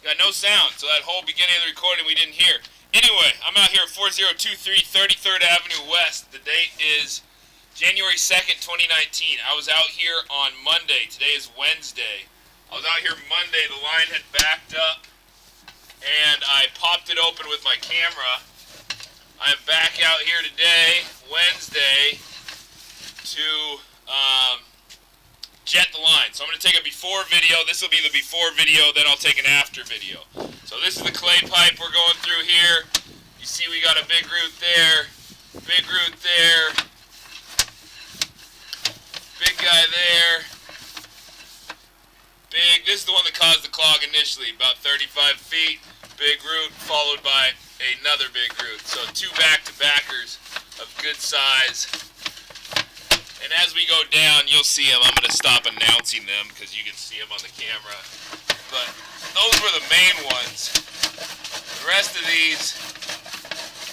Got no sound, so that whole beginning of the recording we didn't hear. Anyway, I'm out here at 4023 33rd Avenue West. The date is January 2nd, 2019. I was out here on Monday. Today is Wednesday. I was out here Monday. The line had backed up, and I popped it open with my camera. I'm back out here today, Wednesday, to jet the line. So I'm going to take a before video. This will be the before video, then I'll take an after video. So this is the clay pipe we're going through here. You see we got a big root there, big root there, big guy there, big. This is the one that caused the clog initially, about 35 feet. Big root followed by another big root. So two back-to-backers of good size. And as we go down, you'll see them. I'm going to stop announcing them because you can see them on the camera. But those were the main ones. The rest of these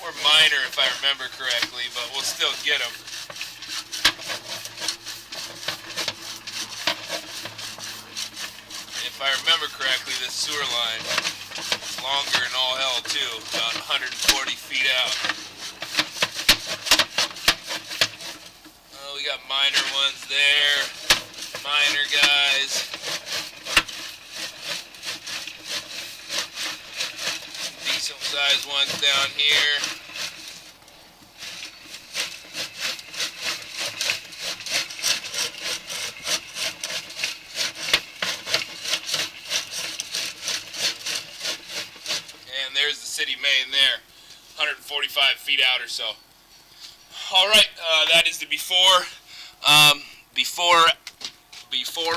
were minor, if I remember correctly, but we'll still get them. If I remember correctly, this sewer line is longer than all hell, too. About 140 feet out. We got minor ones there, minor guys, decent sized ones down here. And there's the city main there, 145 feet out or so. All right, that is the before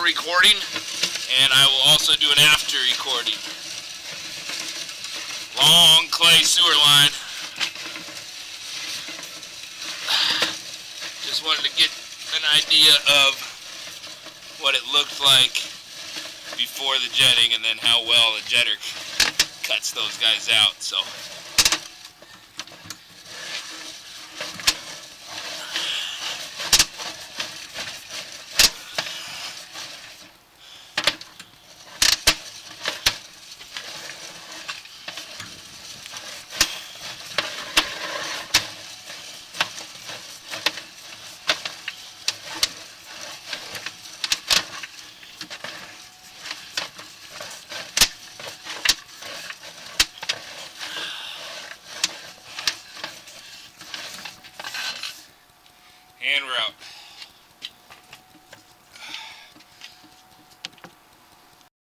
recording, and I will also do an after recording. Long clay sewer line. Just wanted to get an idea of what it looked like before the jetting, and then how well the jetter cuts those guys out. So. Hand route.